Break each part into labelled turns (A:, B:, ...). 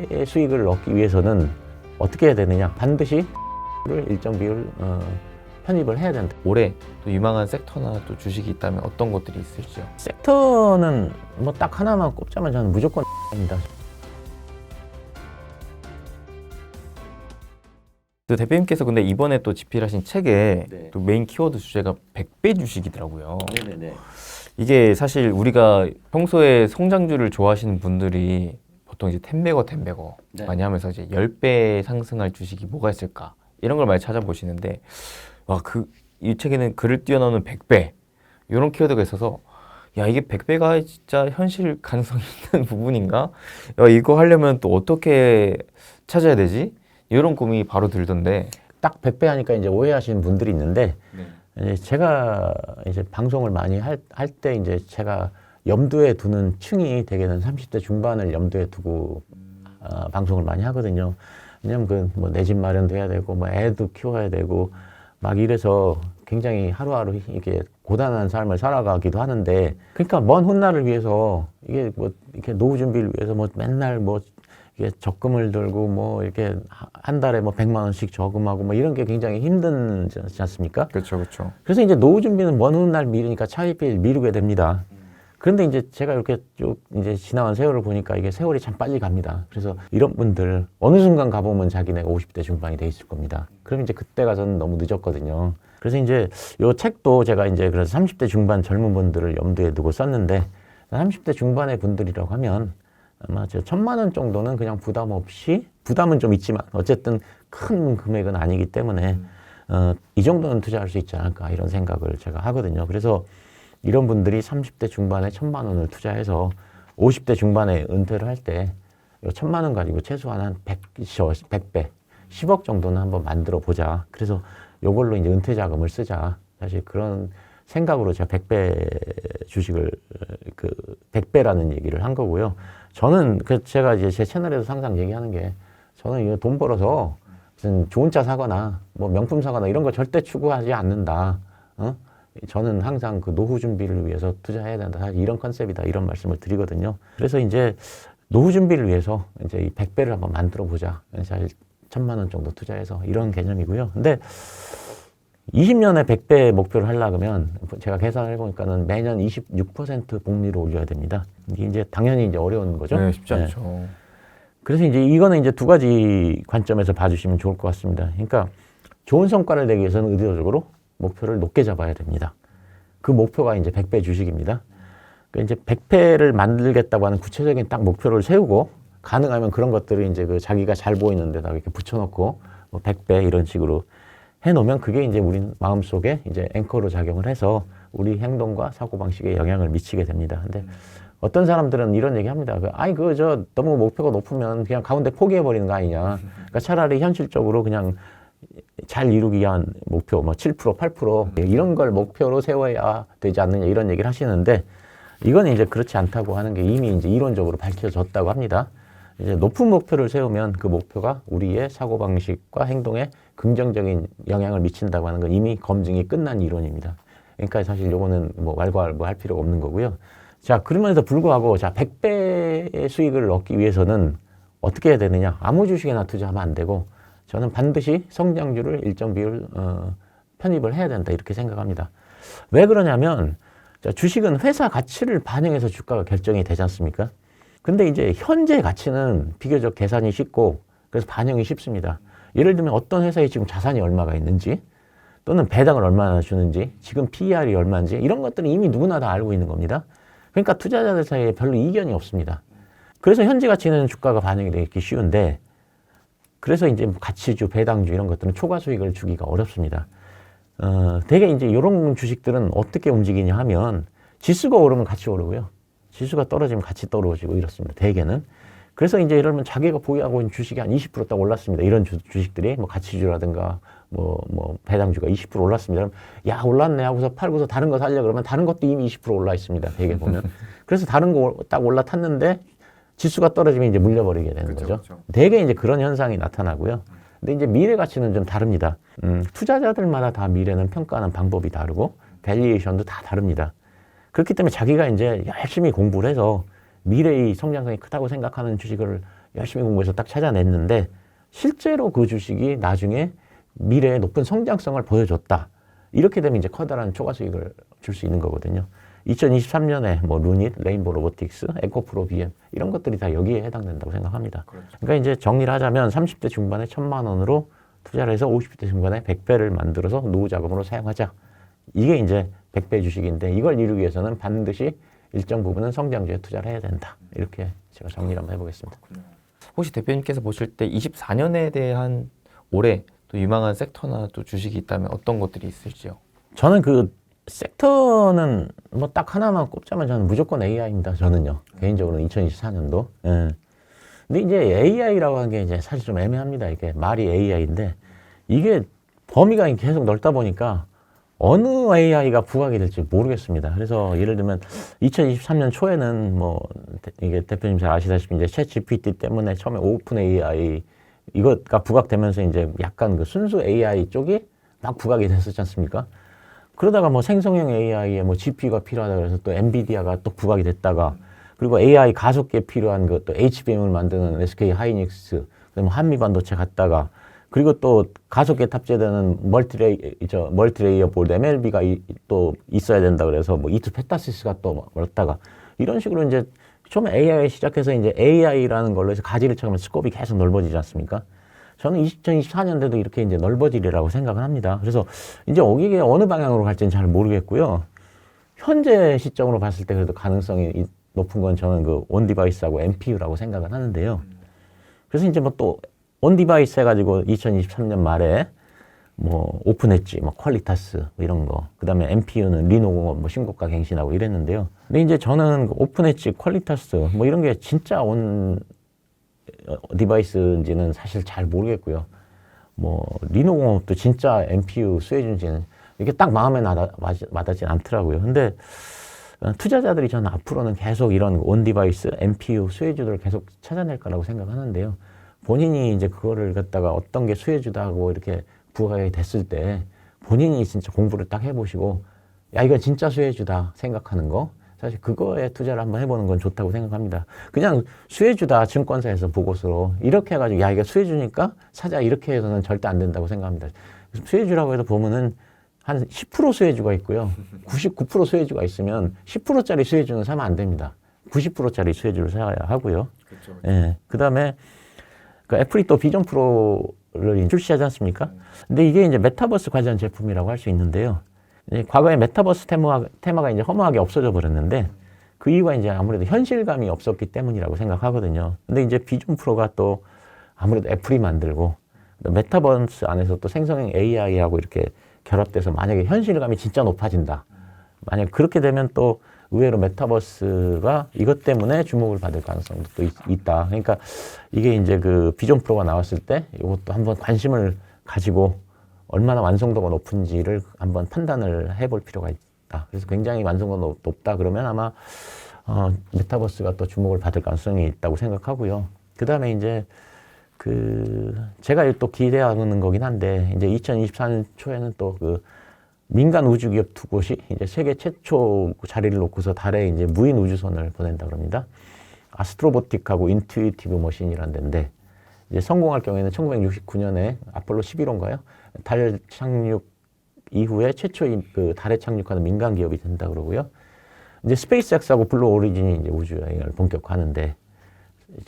A: 100배의 수익을 얻기 위해서는 어떻게 해야 되느냐? 반드시 일정 비율 편입을 해야 된다.
B: 올해 또 유망한 섹터나 또 주식이 있다면 어떤 것들이 있을지요?
A: 섹터는 뭐 딱 하나만 꼽자면 저는 무조건 입니다.
B: 그 대표님께서 근데 이번에 또 집필하신 책에
A: 네.
B: 또 메인 키워드 주제가 100배 주식이더라고요.
A: 네네네.
B: 이게 사실 우리가 평소에 성장주를 좋아하시는 분들이 보통 이제 텐베거
A: 네.
B: 많이 하면서 이제 10배 상승할 주식이 뭐가 있을까 이런 걸 많이 찾아보시는데 와, 이 책에는 그를 뛰어넘는 100배 이런 키워드가 있어서 야, 이게 100배가 진짜 현실 가능성이 있는 부분인가? 야, 이거 하려면 또 어떻게 찾아야 되지? 이런 고민이 바로 들던데.
A: 딱 100배 하니까 이제 오해하시는 분들이 있는데 이제 제가 이제 방송을 많이 할 때 이제 제가 염두에 두는 층이 대개는 30대 중반을 염두에 두고 방송을 많이 하거든요. 왜냐면 그 뭐 내 집 마련도 해야 되고 뭐 애도 키워야 되고 막 이래서 굉장히 하루하루 이게 고단한 삶을 살아가기도 하는데 그러니까 먼 훗날을 위해서 이게 뭐 이렇게 노후 준비를 위해서 뭐 맨날 뭐 이게 적금을 들고 뭐 이렇게 한 달에 뭐 100만 원씩 저금하고 뭐 이런 게 굉장히 힘들지 않습니까?
B: 그렇죠, 그렇죠.
A: 그래서 이제 노후 준비는 먼 훗날 미루니까 차일피일 미루게 됩니다. 그런데 이제 제가 이렇게 쭉 이제 지나온 세월을 보니까 이게 세월이 참 빨리 갑니다. 그래서 이런 분들 어느 순간 가보면 자기네가 50대 중반이 돼 있을 겁니다. 그럼 이제 그때 가서는 너무 늦었거든요. 그래서 이제 요 책도 제가 이제 그래서 30대 중반 젊은 분들을 염두에 두고 썼는데 30대 중반의 분들이라고 하면 아마 1,000만 원 정도는 그냥 부담 없이 부담은 좀 있지만 어쨌든 큰 금액은 아니기 때문에 이 정도는 투자할 수 있지 않을까 이런 생각을 제가 하거든요. 그래서 이런 분들이 30대 중반에 1,000만 원을 투자해서 50대 중반에 은퇴를 할 때 1,000만 원 가지고 최소한 한 100배, 10억 정도는 한번 만들어 보자. 그래서 요걸로 이제 은퇴 자금을 쓰자. 사실 그런 생각으로 제가 100배 주식을 100배라는 얘기를 한 거고요. 저는 제가 이제 제 채널에서 항상 얘기하는 게 저는 이거 돈 벌어서 무슨 좋은 차 사거나 뭐 명품 사거나 이런 거 절대 추구하지 않는다. 저는 항상 그 노후 준비를 위해서 투자해야 된다. 사실 이런 컨셉이다. 이런 말씀을 드리거든요. 그래서 이제 노후 준비를 위해서 이제 이 100배를 한번 만들어 보자. 사실 1,000만 원 정도 투자해서 이런 개념이고요. 근데 20년에 100배 목표를 하려면 제가 계산을 해보니까는 매년 26% 복리를 올려야 됩니다. 이게 이제 당연히 이제 어려운 거죠.
B: 네, 쉽지 않죠.
A: 그래서 이제 이거는 이제 두 가지 관점에서 봐주시면 좋을 것 같습니다. 그러니까 좋은 성과를 내기 위해서는 의도적으로 목표를 높게 잡아야 됩니다. 그 목표가 이제 100배 주식입니다. 그러니까 이제 100배를 만들겠다고 하는 구체적인 딱 목표를 세우고 가능하면 그런 것들을 이제 그 자기가 잘 보이는 데다가 이렇게 붙여놓고 뭐 100배 이런 식으로 해놓으면 그게 이제 우리 마음속에 이제 앵커로 작용을 해서 우리 행동과 사고방식에 영향을 미치게 됩니다. 근데 어떤 사람들은 이런 얘기 합니다. 저 너무 목표가 높으면 그냥 가운데 포기해버리는 거 아니냐. 그러니까 차라리 현실적으로 그냥 잘 이루기 위한 목표, 뭐 7%, 8% 이런 걸 목표로 세워야 되지 않느냐 이런 얘기를 하시는데 이건 이제 그렇지 않다고 하는 게 이미 이제 이론적으로 밝혀졌다고 합니다. 이제 높은 목표를 세우면 그 목표가 우리의 사고방식과 행동에 긍정적인 영향을 미친다고 하는 건 이미 검증이 끝난 이론입니다. 그러니까 사실 요거는 뭐 왈가왈부할 필요가 없는 거고요. 자, 그러면서 불구하고 100배의 수익을 얻기 위해서는 어떻게 해야 되느냐? 아무 주식에나 투자하면 안 되고 저는 반드시 성장주를 일정 비율 편입을 해야 된다 이렇게 생각합니다. 왜 그러냐면 주식은 회사 가치를 반영해서 주가가 결정이 되지 않습니까? 근데 이제 현재 가치는 비교적 계산이 쉽고 그래서 반영이 쉽습니다. 예를 들면 어떤 회사에 지금 자산이 얼마가 있는지 또는 배당을 얼마나 주는지 지금 PER이 얼마인지 이런 것들은 이미 누구나 다 알고 있는 겁니다. 그러니까 투자자들 사이에 별로 이견이 없습니다. 그래서 현재 가치는 주가가 반영이 되기 쉬운데 그래서 이제 가치주, 배당주 이런 것들은 초과 수익을 주기가 어렵습니다. 대개 이제 이런 주식들은 어떻게 움직이냐 하면 지수가 오르면 같이 오르고요. 지수가 떨어지면 같이 떨어지고 이렇습니다. 대개는. 그래서 이제 이러면 자기가 보유하고 있는 주식이 한 20% 딱 올랐습니다. 이런 주식들이 뭐 가치주라든가 뭐 배당주가 20% 올랐습니다. 그럼 야, 올랐네 하고서 팔고서 다른 거 살려 그러면 다른 것도 이미 20% 올라 있습니다. 대개 보면. 그래서 다른 거 딱 올라탔는데 지수가 떨어지면 이제 물려버리게 되는 거죠. 그쵸. 대개 이제 그런 현상이 나타나고요. 근데 이제 미래 가치는 좀 다릅니다. 투자자들마다 다 미래는 평가하는 방법이 다르고 밸리에이션도 다 다릅니다. 그렇기 때문에 자기가 이제 열심히 공부를 해서 미래의 성장성이 크다고 생각하는 주식을 열심히 공부해서 딱 찾아냈는데 실제로 그 주식이 나중에 미래에 높은 성장성을 보여줬다. 이렇게 되면 이제 커다란 초과 수익을 줄 수 있는 거거든요. 2023년에 뭐 루닛, 레인보우 로보틱스, 에코프로 BM 이런 것들이 다 여기에 해당된다고 생각합니다. 그러니까 이제 정리를 하자면 30대 중반에 1,000만 원으로 투자를 해서 50대 중반에 100배를 만들어서 노후 자금으로 사용하자. 이게 이제 100배 주식인데 이걸 이루기 위해서는 반드시 일정 부분은 성장주에 투자를 해야 된다. 이렇게 제가 정리를 한번 해보겠습니다.
B: 혹시 대표님께서 보실 때 24년에 대한 올해 또 유망한 섹터나 또 주식이 있다면 어떤 것들이 있을지요?
A: 저는 그 섹터는 뭐 딱 하나만 꼽자면 저는 무조건 AI입니다. 저는요. 개인적으로는 2024년도. 예. 근데 이제 AI라고 하는 게 이제 사실 좀 애매합니다. 이게 말이 AI인데 이게 범위가 계속 넓다 보니까 어느 AI가 부각이 될지 모르겠습니다. 그래서 예를 들면 2023년 초에는 뭐 이게 대표님 잘 아시다시피 이제 챗 GPT 때문에 처음에 오픈 AI 이거가 부각되면서 이제 약간 그 순수 AI 쪽이 막 부각이 됐었지 않습니까? 그러다가 뭐 생성형 AI에 뭐 GPU가 필요하다 그래서 또 엔비디아가 또 부각이 됐다가 그리고 AI 가속기에 필요한 그 또 HBM을 만드는 SK 하이닉스 그다음에 한미 반도체 갔다가 그리고 또 가속기에 탑재되는 멀티레이어 보드 MLB가 또 있어야 된다 그래서 뭐 이투 페타시스가 또 왔다가 이런 식으로 이제 처음에 AI 시작해서 이제 AI라는 걸로 해서 가지를 쳐가면 스코프가 계속 넓어지지 않습니까? 저는 2024년대도 이렇게 이제 넓어지리라고 생각을 합니다. 그래서 이제 이게 어느 방향으로 갈지는 잘 모르겠고요. 현재 시점으로 봤을 때 그래도 가능성이 높은 건 저는 그 온디바이스하고 NPU라고 생각을 하는데요. 그래서 이제 뭐 또 온디바이스 해가지고 2023년 말에 뭐 오픈했지, 뭐 퀄리타스 뭐 이런 거. 그다음에 NPU는 리노공업 뭐 신고가 갱신하고 이랬는데요. 근데 이제 저는 그 오픈했지, 퀄리타스 뭐 이런 게 진짜 온 디바이스인지는 사실 잘 모르겠고요. 뭐 리노공업도 진짜 NPU 수혜준지는 이게 딱 마음에 와닿지 않더라고요. 근데 투자자들이 저는 앞으로는 계속 이런 온디바이스, NPU 수혜주들을 계속 찾아낼 거라고 생각하는데요. 본인이 이제 그거를 갖다가 어떤 게 수혜주다고 이렇게 부각이 됐을 때 본인이 진짜 공부를 딱 해보시고 야 이건 진짜 수혜주다 생각하는 거 사실 그거에 투자를 한번 해보는 건 좋다고 생각합니다. 그냥 수혜주다 증권사에서 보고서로 이렇게 해가지고 야 이게 수혜주니까 사자 이렇게 해서는 절대 안 된다고 생각합니다. 수혜주라고 해서 보면은 한 10% 수혜주가 있고요. 99% 수혜주가 있으면 10%짜리 수혜주는 사면 안 됩니다. 90%짜리 수혜주를 사야 하고요. 그렇죠. 예. 그다음에 그 애플이 또 비전 프로를 출시하지 않습니까? 근데 이게 이제 메타버스 관련 제품이라고 할 수 있는데요. 과거에 메타버스 테마가 이제 허무하게 없어져 버렸는데 그 이유가 이제 아무래도 현실감이 없었기 때문이라고 생각하거든요. 근데 이제 비전 프로가 또 아무래도 애플이 만들고 메타버스 안에서 또 생성형 AI하고 이렇게 결합돼서 만약에 현실감이 진짜 높아진다. 만약 그렇게 되면 또 의외로 메타버스가 이것 때문에 주목을 받을 가능성도 또 있다. 그러니까 이게 이제 그 비전 프로가 나왔을 때 이것도 한번 관심을 가지고 얼마나 완성도가 높은지를 한번 판단을 해볼 필요가 있다. 그래서 굉장히 완성도가 높다 그러면 아마 메타버스가 또 주목을 받을 가능성이 있다고 생각하고요. 그 다음에 이제 제가 또 기대하는 거긴 한데 이제 2024년 초에는 또 그 민간 우주 기업 두 곳이 이제 세계 최초 자리를 놓고서 달에 이제 무인 우주선을 보낸다 그럽니다. 아스트로보틱하고 인투이티브 머신이라는 데인데 이제 성공할 경우에는 1969년에 아폴로 11호인가요? 달 착륙 이후에 최초인 그 달에 착륙하는 민간 기업이 된다 그러고요. 이제 스페이스X하고 블루 오리진이 이제 우주 여행을 본격화하는데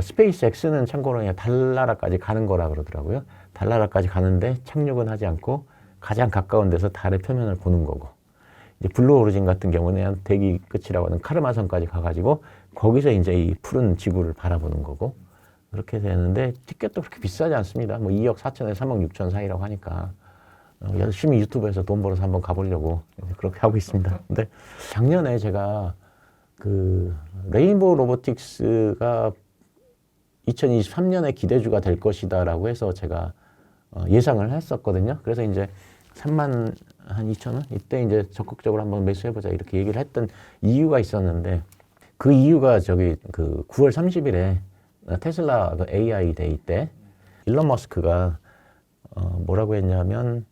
A: 스페이스X는 참고로 그냥 달나라까지 가는 거라 그러더라고요. 달나라까지 가는데 착륙은 하지 않고 가장 가까운 데서 달의 표면을 보는 거고 이제 블루 오리진 같은 경우는 대기 끝이라고 하는 카르마선까지 가가지고 거기서 이제 이 푸른 지구를 바라보는 거고 그렇게 되는데 티켓도 그렇게 비싸지 않습니다. 뭐 2억 4천에서 3억 6천 사이라고 하니까 열심히 유튜브에서 돈 벌어서 한번 가보려고 그렇게 하고 있습니다. 근데 작년에 제가 그 레인보우 로보틱스가 2023년에 기대주가 될 것이다라고 해서 제가 예상을 했었거든요. 그래서 이제 3만 한 2천 원 이때 이제 적극적으로 한번 매수해보자 이렇게 얘기를 했던 이유가 있었는데 그 이유가 그 9월 30일에 테슬라 그 AI 데이 때 일론 머스크가 뭐라고 했냐면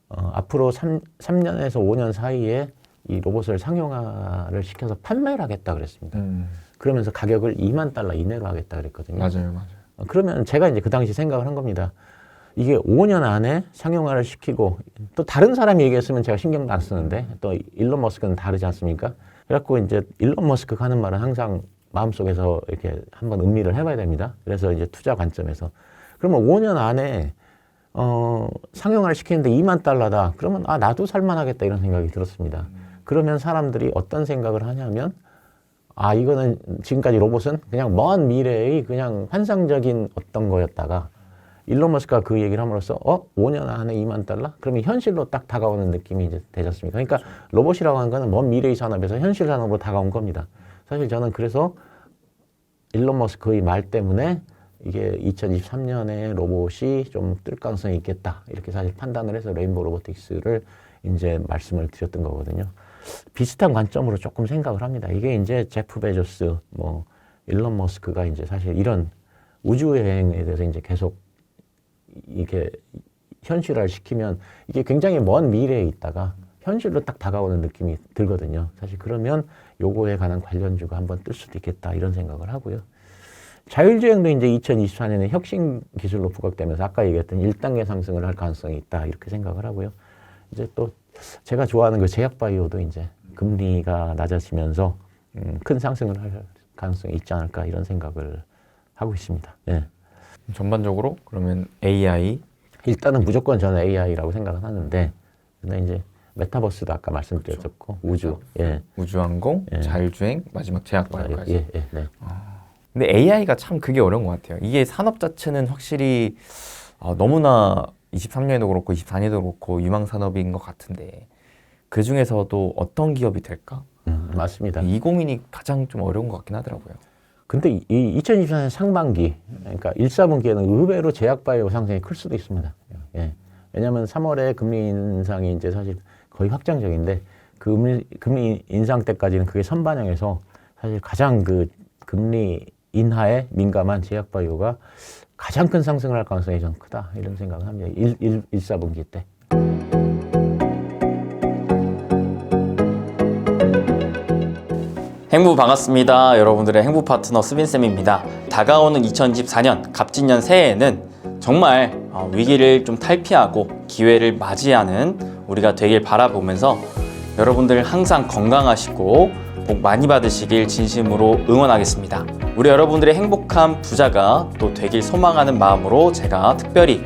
A: 앞으로 3년에서 5년 사이에 이 로봇을 상용화를 시켜서 판매를 하겠다 그랬습니다. 그러면서 가격을 $2만 이내로 하겠다 그랬거든요.
B: 맞아요.
A: 그러면 제가 이제 그 당시 생각을 한 겁니다. 이게 5년 안에 상용화를 시키고 또 다른 사람이 얘기했으면 제가 신경도 안 쓰는데 또 일론 머스크는 다르지 않습니까? 그래갖고 이제 일론 머스크가 하는 말은 항상 마음속에서 이렇게 한번 음미를 해봐야 됩니다. 그래서 이제 투자 관점에서 그러면 5년 안에 상용화를 시키는데 $2만 그러면 아 나도 살만하겠다 이런 생각이 들었습니다. 그러면 사람들이 어떤 생각을 하냐면 아 이거는 지금까지 로봇은 그냥 먼 미래의 그냥 환상적인 어떤 거였다가 일론 머스크가 그 얘기를 함으로써 5년 안에 $2만 그러면 현실로 딱 다가오는 느낌이 이제 되지 않습니까? 그러니까 로봇이라고 하는 거는 먼 미래의 산업에서 현실 산업으로 다가온 겁니다. 사실 저는 그래서 일론 머스크의 말 때문에 이게 2023년에 로봇이 좀 뜰 가능성이 있겠다 이렇게 사실 판단을 해서 레인보우 로보틱스를 이제 말씀을 드렸던 거거든요. 비슷한 관점으로 조금 생각을 합니다. 이게 이제 제프 베조스, 뭐 일론 머스크가 이제 사실 이런 우주 여행에 대해서 이제 계속 이게 현실화를 시키면 이게 굉장히 먼 미래에 있다가 현실로 딱 다가오는 느낌이 들거든요. 사실 그러면 요거에 관한 관련주가 한번 뜰 수도 있겠다 이런 생각을 하고요. 자율주행도 이제 2024년에 혁신 기술로 부각되면서 아까 얘기했던 1단계 상승을 할 가능성이 있다 이렇게 생각을 하고요. 이제 또 제가 좋아하는 그 제약바이오도 이제 금리가 낮아지면서 큰 상승을 할 가능성이 있지 않을까 이런 생각을 하고 있습니다. 예.
B: 전반적으로 그러면 AI
A: 일단은 무조건 저는 AI라고 생각은 하는데 근데 이제 메타버스도 아까 말씀드렸었고 우주, 예,
B: 우주항공,
A: 예.
B: 자율주행, 마지막 제약바이오까지.
A: 예, 예, 네.
B: 근데 AI가 참 그게 어려운 것 같아요. 이게 산업 자체는 확실히 너무나 23년에도 그렇고 24년에도 그렇고 유망 산업인 것 같은데 그 중에서도 어떤 기업이 될까?
A: 맞습니다.
B: 이 고민이 가장 좀 어려운 것 같긴 하더라고요.
A: 근데 이 2024년 상반기, 그러니까 1, 4분기에는 의외로 제약바이오 상승이 클 수도 있습니다. 예. 왜냐하면 3월에 금리 인상이 이제 사실 거의 확정적인데 그 금리 인상 때까지는 그게 선반영해서 사실 가장 그 금리 인하에 민감한 제약바이오가 가장 큰 상승을 할 가능성이 좀 크다 이런 생각을 합니다. 1, 4분기 때.
C: 행부 반갑습니다. 여러분들의 행부 파트너 수빈쌤입니다. 다가오는 2024년 갑진년 새해에는 정말 위기를 좀 탈피하고 기회를 맞이하는 우리가 되길 바라보면서 여러분들 항상 건강하시고 복 많이 받으시길 진심으로 응원하겠습니다. 우리 여러분들의 행복한 부자가 또 되길 소망하는 마음으로 제가 특별히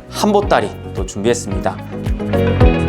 C: 한보따리 또 준비했습니다.